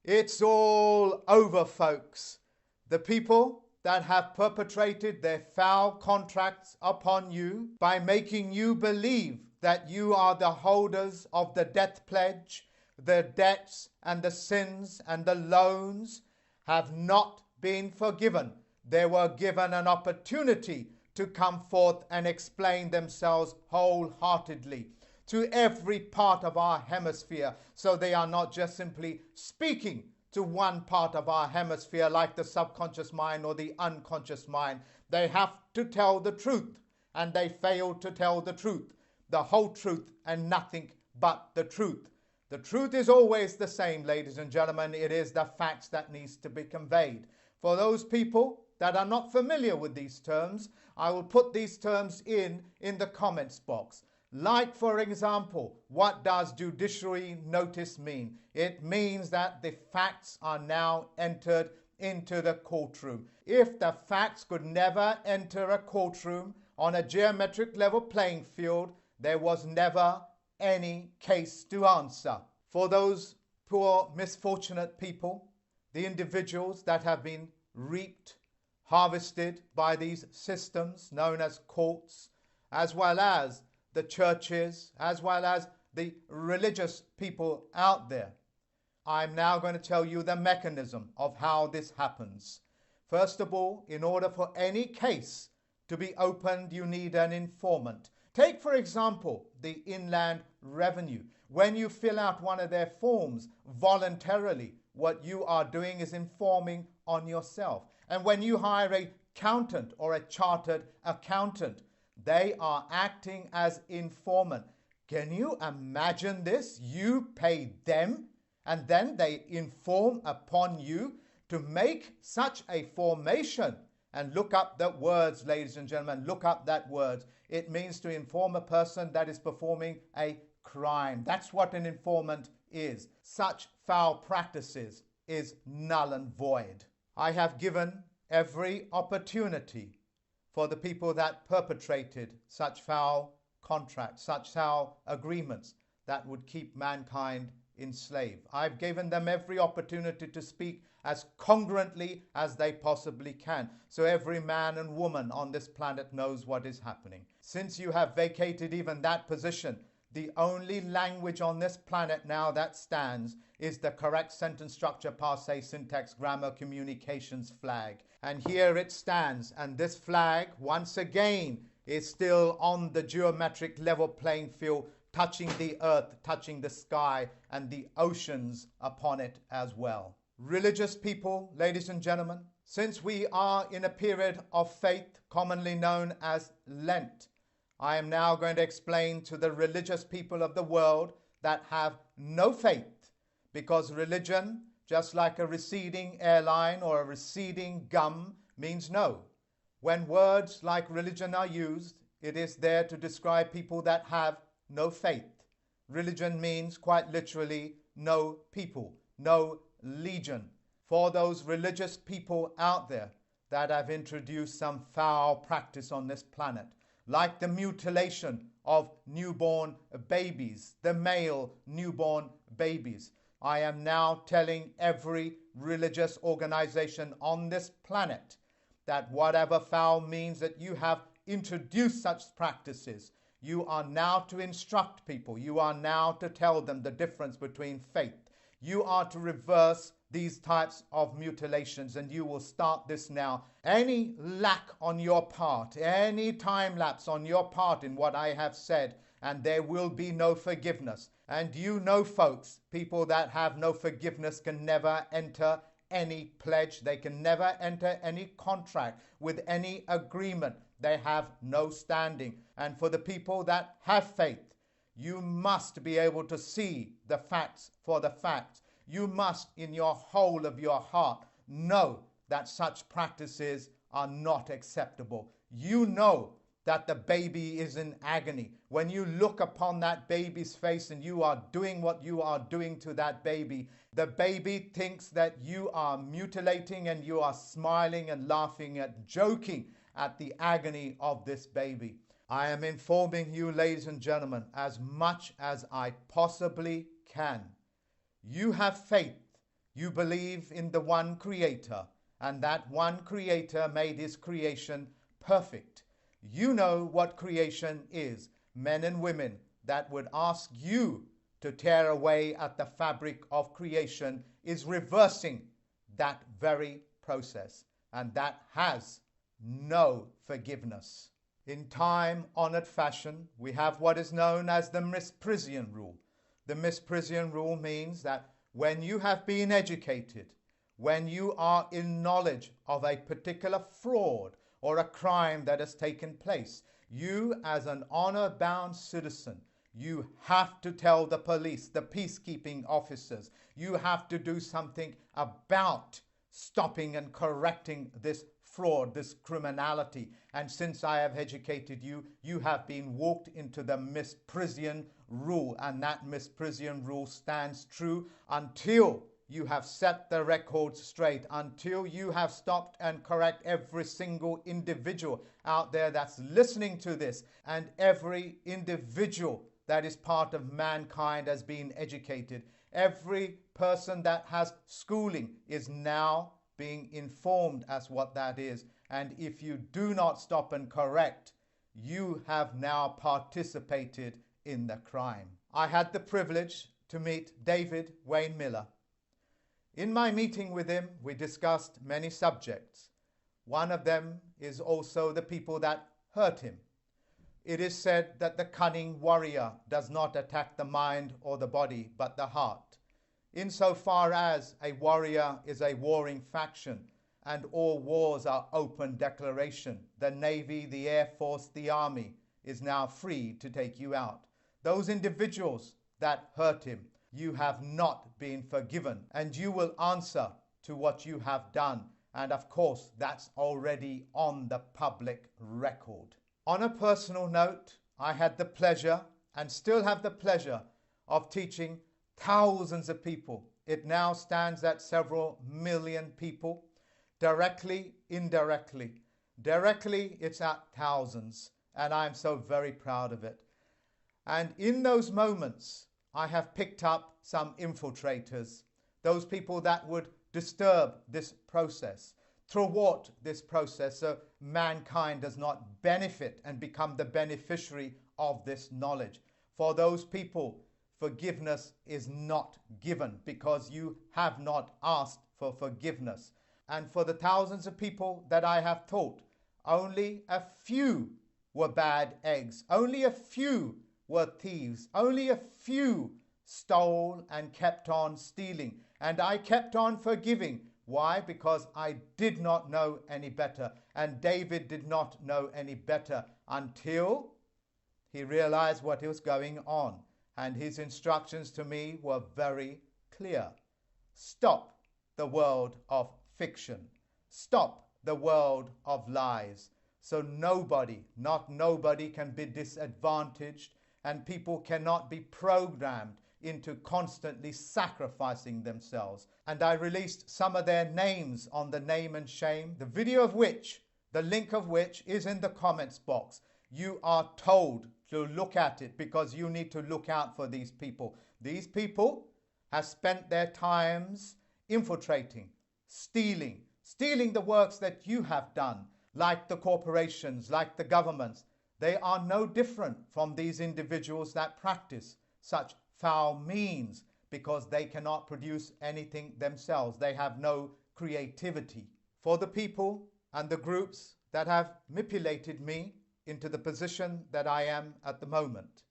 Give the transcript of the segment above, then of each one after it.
It's all over, folks. The people that have perpetrated their foul contracts upon you by making you believe that you are the holders of the death pledge, the debts and the sins and the loans have not been forgiven. They were given an opportunity to come forth and explain themselves wholeheartedly to every part of our hemisphere, so they are not just simply speaking to one part of our hemisphere like the subconscious mind or the unconscious mind. They have to tell the truth, and they fail to tell the truth, the whole truth and nothing but the truth. The truth is always the same, ladies and gentlemen. It is the facts that needs to be conveyed. For those people that are not familiar with these terms, I will put these terms in the comments box. Like, for example, what does judiciary notice mean? It means that the facts are now entered into the courtroom. If the facts could never enter a courtroom on a geometric level playing field, there was never any case to answer. For those poor, misfortunate people, the individuals that have been reaped, harvested by these systems known as courts, as well as the churches, as well as the religious people out there. I'm now going to tell you the mechanism of how this happens. First of all, in order for any case to be opened, you need an informant. Take, for example, the Inland Revenue. When you fill out one of their forms voluntarily, what you are doing is informing on yourself. And when you hire an accountant or a chartered accountant, they are acting as informant. Can you imagine this? You pay them and then they inform upon you to make such a formation. And look up the words, ladies and gentlemen, look up that word. It means to inform a person that is performing a crime. That's what an informant is. Such foul practices is null and void. I have given every opportunity for the people that perpetrated such foul contracts, such foul agreements that would keep mankind enslaved. I've given them every opportunity to speak as congruently as they possibly can, so every man and woman on this planet knows what is happening. Since you have vacated even that position, the only language on this planet now that stands is the correct sentence structure, passe, syntax, grammar, communications flag. And here it stands. And this flag, once again, is still on the geometric level playing field, touching the earth, touching the sky, and the oceans upon it as well. Religious people, ladies and gentlemen, since we are in a period of faith, commonly known as Lent, I am now going to explain to the religious people of the world that have no faith, because religion, just like a receding airline or a receding gum, means no. When words like religion are used, it is there to describe people that have no faith. Religion means quite literally no people, no legion. For those religious people out there that have introduced some foul practice on this planet, like the mutilation of newborn babies, the male newborn babies, I am now telling every religious organization on this planet that whatever foul means that you have introduced such practices, you are now to instruct people. You are now to tell them the difference between faith. You are to reverse these types of mutilations, and you will start this now. Any lack on your part, any time lapse on your part in what I have said, and there will be no forgiveness. And you know, folks, people that have no forgiveness can never enter any pledge. They can never enter any contract with any agreement. They have no standing. And for the people that have faith, you must be able to see the facts for the facts. You must, in your whole of your heart, know that such practices are not acceptable. You know that the baby is in agony. When you look upon that baby's face and you are doing what you are doing to that baby, the baby thinks that you are mutilating, and you are smiling and laughing at, joking at the agony of this baby. I am informing you, ladies and gentlemen, as much as I possibly can. You have faith. You believe in the one Creator, and that one Creator made His creation perfect. You know what creation is. Men and women that would ask you to tear away at the fabric of creation is reversing that very process, and that has no forgiveness. In time-honored fashion, we have what is known as the Misprision rule. The Misprision rule means that when you have been educated, when you are in knowledge of a particular fraud or a crime that has taken place, you as an honor-bound citizen, you have to tell the police, the peacekeeping officers, you have to do something about stopping and correcting this fraud, this criminality. And since I have educated you, you have been walked into the Misprision rule, and that Misprision rule stands true until you have set the record straight, until you have stopped and correct every single individual out there that's listening to this, and every individual that is part of mankind has been educated. Every person that has schooling is now being informed as what that is. And if you do not stop and correct, you have now participated in the crime. I had the privilege to meet David Wayne Miller. In my meeting with him, we discussed many subjects. One of them is also the people that hurt him. It is said that the cunning warrior does not attack the mind or the body, but the heart. Insofar as a warrior is a warring faction, and all wars are open declaration, the Navy, the Air Force, the Army is now free to take you out. Those individuals that hurt him, you have not been forgiven, and you will answer to what you have done. And of course, that's already on the public record. On a personal note, I had the pleasure, and still have the pleasure, of teaching thousands of people. It now stands at several million people, directly, indirectly. Directly, it's at thousands, and I'm so very proud of it. And in those moments, I have picked up some infiltrators, those people that would disturb this process, thwart this process so mankind does not benefit and become the beneficiary of this knowledge. For those people, forgiveness is not given because you have not asked for forgiveness. And for the thousands of people that I have taught, only a few were bad eggs, only a few were thieves, only a few stole and kept on stealing, and I kept on forgiving. Why? Because I did not know any better, and David did not know any better until he realized what was going on, and his instructions to me were very clear. Stop the world of fiction. Stop the world of lies. So nobody, not nobody, can be disadvantaged, and people cannot be programmed into constantly sacrificing themselves. And I released some of their names on the Name and Shame, the video of which, the link of which is in the comments box. You are told to look at it because you need to look out for these people. These people have spent their times infiltrating, stealing the works that you have done, like the corporations, like the governments. They are no different from these individuals that practice such foul means because they cannot produce anything themselves. They have no creativity. For the people and the groups that have manipulated me into the position that I am at the moment,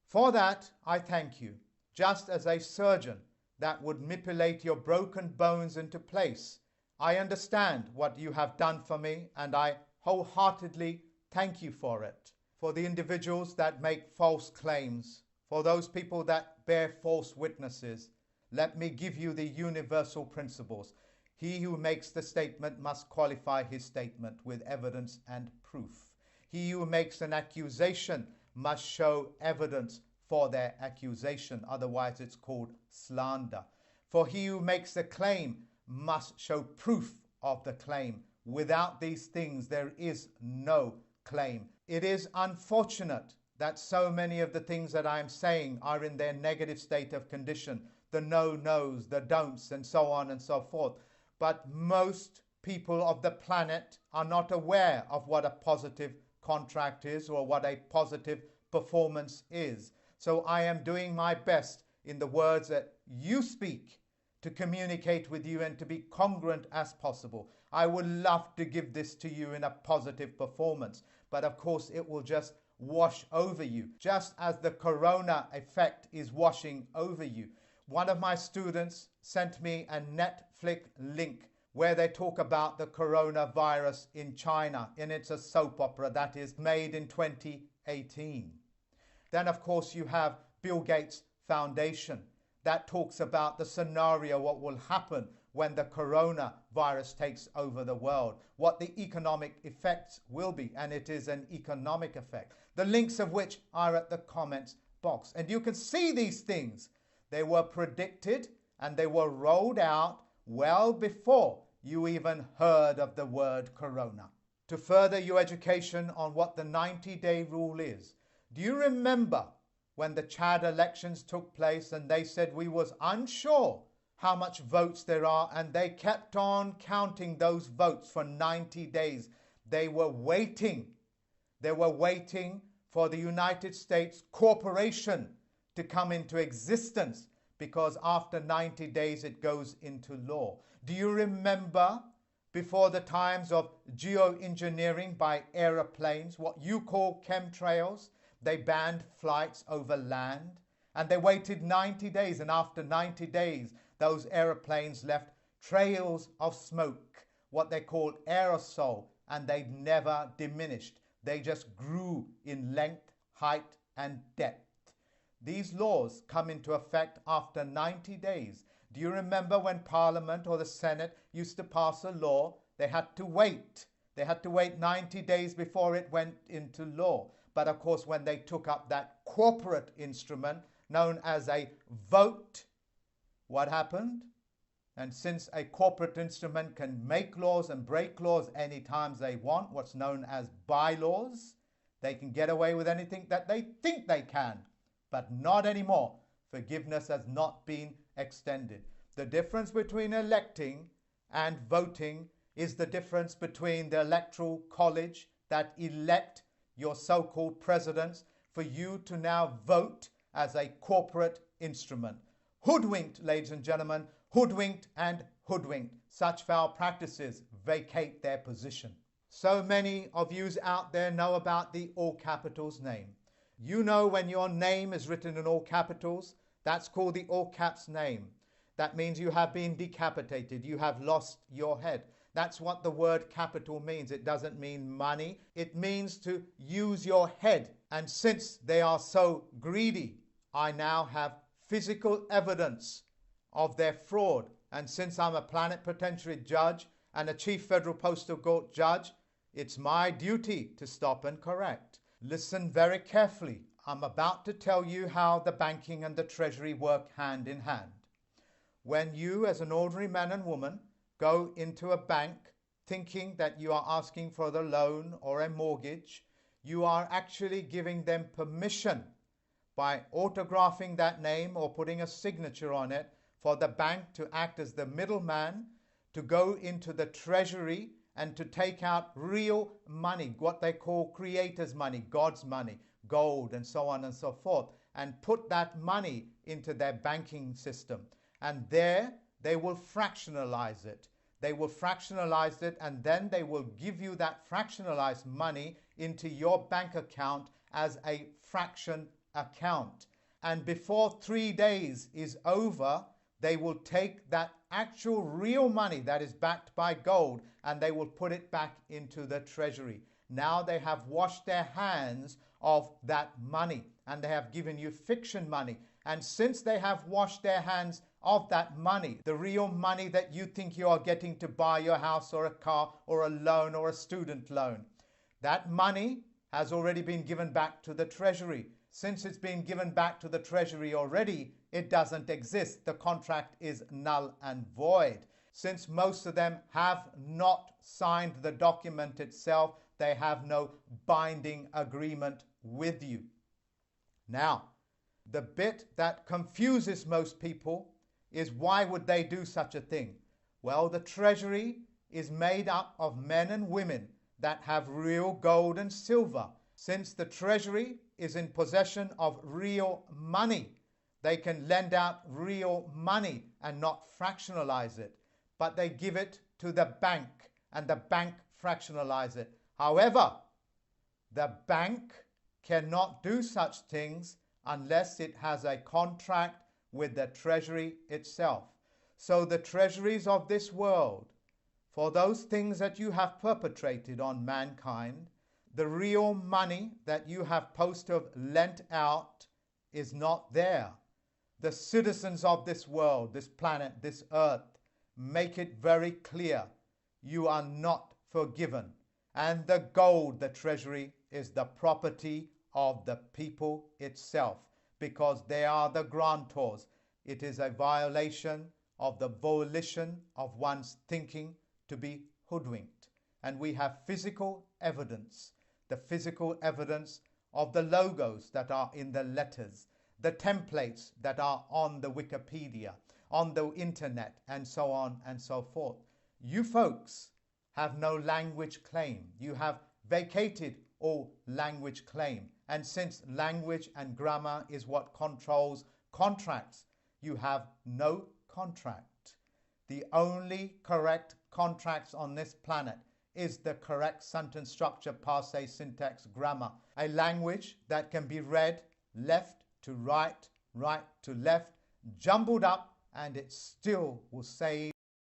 for that I thank you. Just as a surgeon that would manipulate your broken bones into place, I understand what you have done for me, and I wholeheartedly thank you for it. For the individuals that make false claims, for those people that bear false witnesses, let me give you the universal principles. He who makes the statement must qualify his statement with evidence and proof. He who makes an accusation must show evidence for their accusation. Otherwise, it's called slander. For he who makes a claim must show proof of the claim. Without these things, there is no claim. It is unfortunate that so many of the things that I am saying are in their negative state of condition. the no-nos, the don'ts, and so on and so forth. But most people of the planet are not aware of what a positive contract is or what a positive performance is. So I am doing my best in the words that you speak to communicate with you and to be congruent as possible. I would love to give this to you in a positive performance, but of course it will just wash over you, just as the corona effect is washing over you. One of my students sent me a Netflix link where they talk about the coronavirus in China, and it's a soap opera that is made in 2018. Then of course you have Bill Gates Foundation that talks about the scenario, what will happen when the coronavirus takes over the world, what the economic effects will be, and it is an economic effect. The links of which are at the comments box. And you can see these things. They were predicted and they were rolled out well before you even heard of the word corona. To further your education on what the 90-day rule is, do you remember when the Chad elections took place and they said we was unsure how much votes there are, and they kept on counting those votes for 90 days. They were waiting. They were waiting for the United States corporation to come into existence, because after 90 days it goes into law. Do you remember before the times of geoengineering by aeroplanes, what you call chemtrails? They banned flights over land, and they waited 90 days, and after 90 days those aeroplanes left trails of smoke, what they call aerosol, and they never diminished. They just grew in length, height, and depth. These laws come into effect after 90 days. Do you remember when Parliament or the Senate used to pass a law? They had to wait. They had to wait 90 days before it went into law. But of course, when they took up that corporate instrument known as a vote, what happened? And since a corporate instrument can make laws and break laws any times they want, what's known as bylaws, they can get away with anything that they think they can, but not anymore. Forgiveness has not been extended. The difference between electing and voting is the difference between the electoral college that elect your so-called presidents for you to now vote as a corporate instrument. Hoodwinked, ladies and gentlemen, hoodwinked and hoodwinked. Such foul practices vacate their position. So many of you out there know about the all capitals name. You know when your name is written in all capitals, that's called the all caps name. That means you have been decapitated, you have lost your head. That's what the word capital means. It doesn't mean money. It means to use your head. And since they are so greedy, I now have physical evidence of their fraud. And since I'm a Plenipotentiary-Judge and a Chief Federal Postal Court Judge, it's my duty to stop and correct. Listen very carefully. I'm about to tell you how the banking and the treasury work hand in hand. When you, as an ordinary man and woman, go into a bank thinking that you are asking for the loan or a mortgage, you are actually giving them permission by autographing that name or putting a signature on it for the bank to act as the middleman, to go into the treasury and to take out real money, what they call creators' money, God's money, gold, and so on and so forth, and put that money into their banking system. And there they will fractionalize it. They will fractionalize it, and then they will give you that fractionalized money into your bank account as a fraction account. And before 3 days is over, they will take that actual real money that is backed by gold and they will put it back into the treasury. Now they have washed their hands of that money and they have given you fiction money. And since they have washed their hands of that money, the real money that you think you are getting to buy your house or a car or a loan or a student loan, that money has already been given back to the treasury. Since it's been given back to the treasury already, it doesn't exist. The contract is null and void. Since most of them have not signed the document itself, they have no binding agreement with you. Now, the bit that confuses most people is why would they do such a thing? Well, the treasury is made up of men and women that have real gold and silver. Since the treasury is in possession of real money, they can lend out real money and not fractionalize it, but they give it to the bank and the bank fractionalize it. However, the bank cannot do such things unless it has a contract with the treasury itself. So the treasuries of this world, for those things that you have perpetrated on mankind, the real money that you have supposed to have lent out is not there. The citizens of this world, this planet, this earth, make it very clear you are not forgiven. And the gold, the treasury, is the property of the people itself, because they are the grantors. It is a violation of the volition of one's thinking to be hoodwinked. And we have physical evidence, the physical evidence of the logos that are in the letters, the templates that are on the Wikipedia, on the internet, and so on and so forth. You folks have no language claim. You have vacated all language claim. And since language and grammar is what controls contracts, you have no contract. The only correct contracts on this planet is the correct sentence structure, parsing, syntax, grammar. A language that can be read left to right, right to left, jumbled up, and it still will say